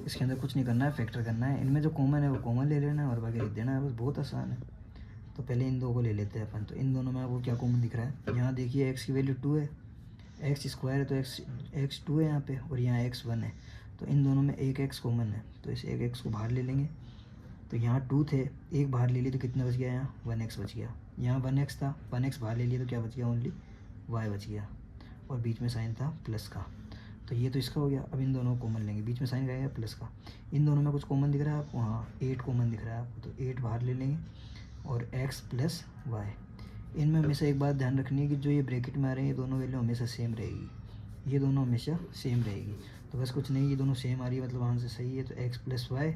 इसके अंदर कुछ नहीं करना है, फैक्टर करना है। इनमें जो कॉमन है वो कॉमन ले लेना है और बाकी लिख देना है, बस बहुत आसान है। तो पहले इन दो को ले लेते हैं अपन। तो इन दोनों में आपको क्या कॉमन दिख रहा है, यहाँ देखिए x की वैल्यू 2 है, एक्स स्क्वायर है तो एक्स 2 है यहाँ पे, और यहाँ x 1 है। तो इन दोनों में एक x कॉमन है, तो इस एक x को बाहर ले लेंगे। तो यहाँ 2 थे, एक बाहर ले लिए तो कितना बच गया, यहाँ 1x बच गया। यहाँ 1x था, 1x बाहर ले लिए तो क्या बच गया, ओनली y बच गया, और बीच में साइन था प्लस का। तो ये तो इसका हो गया। अब इन दोनों को कॉमन लेंगे, बीच में साइन रहेगा प्लस का। इन दोनों में कुछ कॉमन दिख रहा है आपको, हाँ 8 कॉमन दिख रहा है आपको, तो 8 बाहर ले लेंगे और x प्लस वाई। इनमें हमेशा एक बात ध्यान रखनी है कि जो ये ब्रैकेट में आ रहे हैं ये दोनों वैल्यू हमेशा सेम रहेगी, ये दोनों हमेशा सेम रहेगी। तो बस कुछ नहीं, ये दोनों सेम आ रही है मतलब वहाँ से सही है। तो x प्लस वाई,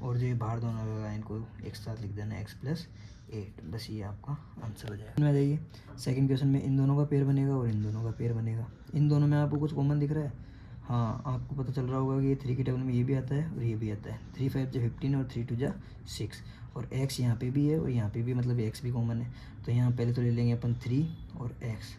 और जो ये बाहर दोनों लगा इनको एक साथ लिख देना x प्लस 8, बस ये आपका आंसर हो जाएगा। इसमें आ जाइए सेकंड क्वेश्चन में, इन दोनों का पेयर बनेगा और इन दोनों का पेयर बनेगा। इन दोनों में आपको कुछ कॉमन दिख रहा है, हाँ आपको पता चल रहा होगा कि ये 3 की टेबल में ये भी आता है और ये भी आता है। 3 5 जा 15 और 3 2 जा 6, और x यहाँ पे भी है और यहाँ पे भी, मतलब x भी कॉमन है। तो यहाँ पहले तो ले लेंगे अपन 3 और x।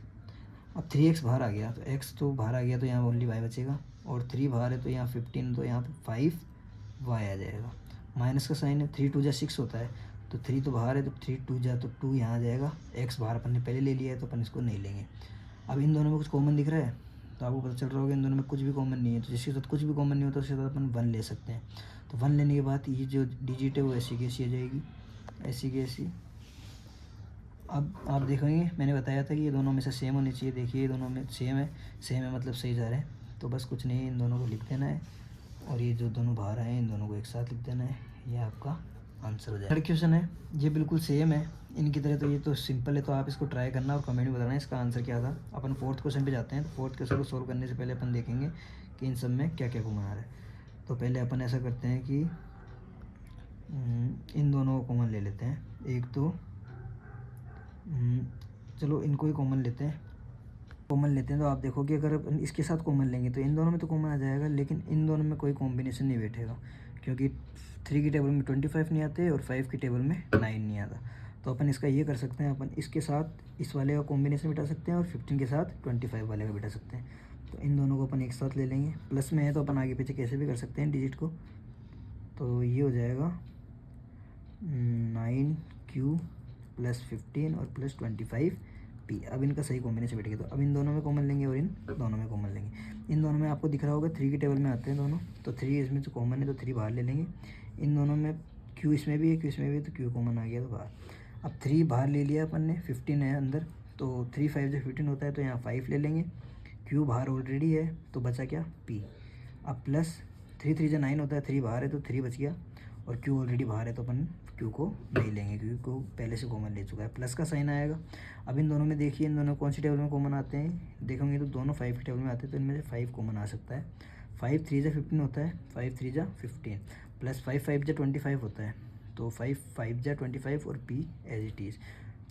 अब 3x बाहर आ गया, तो x तो बाहर आ गया तो यहाँ ओनली y बचेगा, और 3 बाहर है तो यहाँ 15, तो यहाँ पे 5y आ जाएगा। माइनस का साइन है, 3 2 जा 6 होता है, तो 3 तो बाहर है तो 3 2 जा तो 2 यहाँ आ जाएगा। x बाहर अपन ने पहले ले लिया है तो अपन इसको नहीं लेंगे। अब इन दोनों में कुछ कॉमन दिख रहा है, तो आपको पता चल रहा होगा इन दोनों में कुछ भी कॉमन नहीं है। तो जिसके साथ कुछ भी कॉमन नहीं होता उसके साथ अपन 1 ले सकते हैं। तो 1 लेने के बाद ये जो डिजिट है वो ऐसी की ऐसी आ जाएगी, ऐसी की ऐसी। अब आप देखेंगे मैंने बताया था कि ये दोनों में से सेम होनी चाहिए, देखिए ये दोनों में सेम है मतलब सही जा रहे हैं। तो बस कुछ नहीं, इन दोनों को लिख देना है, और ये जो दोनों बाहर आए इन दोनों को एक साथ लिख देना है, ये आपका आंसर हो जाएगा। थर्ड क्वेश्चन है, ये बिल्कुल सेम है इनकी तरह, तो ये तो सिंपल है, तो आप इसको ट्राई करना और कमेंट में बताना इसका आंसर क्या था। अपन फोर्थ क्वेश्चन पे जाते हैं। तो फोर्थ क्वेश्चन को सोल्व करने से पहले अपन देखेंगे कि इन सब में क्या क्या कॉमन आ रहा है। तो पहले अपन ऐसा करते हैं कि इन दोनों को कॉमन ले लेते हैं। एक तो चलो इनको ही कॉमन लेते हैं, तो आप देखो कि अगर अपन इसके साथ कॉमन लेंगे तो इन दोनों में तो कॉमन आ जाएगा, लेकिन इन दोनों में कोई कॉम्बिनेशन नहीं बैठेगा, क्योंकि 3 की टेबल में 25 नहीं आते और 5 की टेबल में 9 नहीं आता। तो अपन इसका ये कर सकते हैं, अपन इसके साथ इस वाले का कॉम्बिनेशन बिठा सकते हैं और 15 के साथ 25 वाले का बिठा सकते हैं। तो इन दोनों को अपन एक साथ ले लेंगे, प्लस में है तो अपन आगे पीछे कैसे भी कर सकते हैं डिजिट को। तो ये हो जाएगा 9q प्लस 15 और प्लस 25p। अब इनका सही कॉम्बिनेशन बैठ गया। तो अब इन दोनों में कॉमन लेंगे और इन दोनों में कॉमन लेंगे। इन दोनों में आपको दिख रहा होगा 3 की टेबल में आते हैं दोनों, तो 3 इसमें तो कॉमन है तो 3 बाहर ले लेंगे। इन दोनों में q इसमें भी है, q इसमें भी है, तो q कॉमन आ गया तो बाहर। अब 3 बाहर ले लिया अपन ने, 15 है अंदर, तो 3 5 जो 15 होता है, तो यहाँ 5 ले लेंगे। q बाहर ऑलरेडी है तो बचा क्या, p। अब प्लस 3 3 जो 9 होता है, 3 बाहर है तो 3 बच गया, और q ऑलरेडी बाहर है तो अपन q को नहीं लेंगे क्योंकि q पहले से कॉमन ले चुका है, प्लस का साइन आएगा। अब इन दोनों में देखिए, इन दोनों कौन सी टेबल में कॉमन आते हैं, देखेंगे तो दोनों 5 की टेबल में आते हैं, तो इनमें से 5 कॉमन आ सकता है। 5 3 जा 15 होता है, 5 3 जा 15 प्लस 5 5 जा 25 होता है, तो 5 5 जा 25 और p एज इट इज़।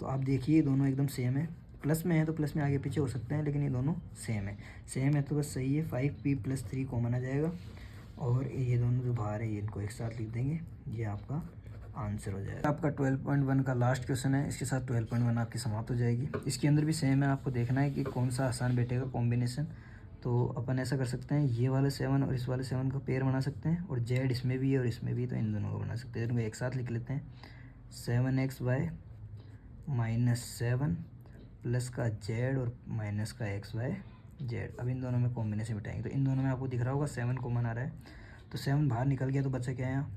तो आप देखिए दोनों एकदम सेम है, प्लस में है तो प्लस में आगे पीछे हो सकते हैं, लेकिन ये दोनों सेम है तो बस सही है। 5p प्लस 3 कॉमन आ जाएगा, और ये दोनों जो बाहर है ये इनको एक साथ लिख देंगे, ये आपका आंसर हो जाएगा। आपका 12.1 का लास्ट क्वेश्चन है, इसके साथ 12.1 आपकी समाप्त हो जाएगी। इसके अंदर भी सेम है, आपको देखना है कि कौन सा आसान बैठेगा कॉम्बिनेशन। तो अपन ऐसा कर सकते हैं, ये वाले 7 और इस वाले 7 का पेयर बना सकते हैं, और z इसमें भी है और इसमें भी, तो इन दोनों को बना सकते हैं। इनको एक साथ लिख लेते हैं, 7xy माइनस 7 प्लस का z और माइनस का xy z। अब इन दोनों में कॉम्बिनेशन बिठाएंगे, तो इन दोनों में आपको दिख रहा होगा 7 कॉमन आ रहा है, तो 7 बाहर निकल गया तो बचा क्या है यहाँ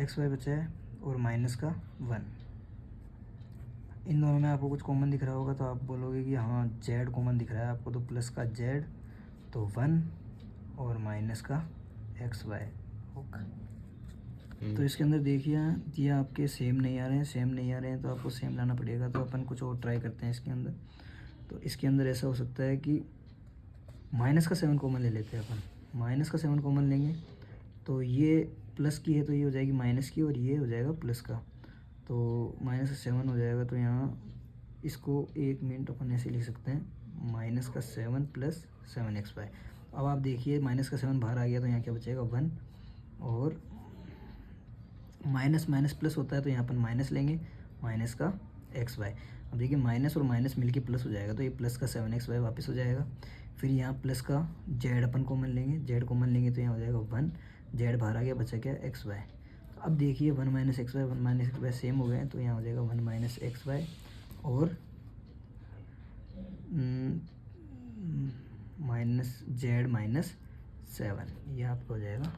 xy बचा है, और माइनस का 1। इन दोनों में आपको कुछ कॉमन दिख रहा होगा, तो आप बोलोगे कि हाँ z कॉमन दिख रहा है आपको, तो प्लस का z तो 1 और माइनस का xy होगा। तो इसके अंदर देखिए ये आपके सेम नहीं आ रहे हैं, तो आपको सेम लाना पड़ेगा। तो अपन कुछ और ट्राई करते हैं इसके अंदर। तो इसके अंदर ऐसा हो सकता है कि माइनस का 7 कॉमन ले लेते हैं अपन, माइनस का 7 कॉमन लेंगे तो ये प्लस की है तो ये हो जाएगी माइनस की, और ये हो जाएगा प्लस का, तो माइनस का 7 हो जाएगा। तो यहाँ इसको 1 मिनट अपन ऐसे लिख सकते हैं, माइनस का 7 प्लस 7xy। अब आप देखिए माइनस का 7 बाहर आ गया तो यहाँ क्या बचेगा 1, और माइनस माइनस प्लस होता है तो यहाँ अपन माइनस लेंगे, माइनस का xy। अब देखिए माइनस और माइनस मिलके प्लस हो जाएगा, तो ये प्लस का 7xy वापस हो जाएगा। फिर यहाँ प्लस का जेड अपन कॉमन लेंगे, जेड कॉमन लेंगे तो यहाँ हो जाएगा 1, जेड बाहर आ गया, बचा क्या xy। तो अब देखिए 1 minus X Y 1 minus X Y same हो गए हैं, तो यहाँ हो जाएगा 1 माइनस एक्स वाई और माइनस जेड माइनस 7, ये आपका हो जाएगा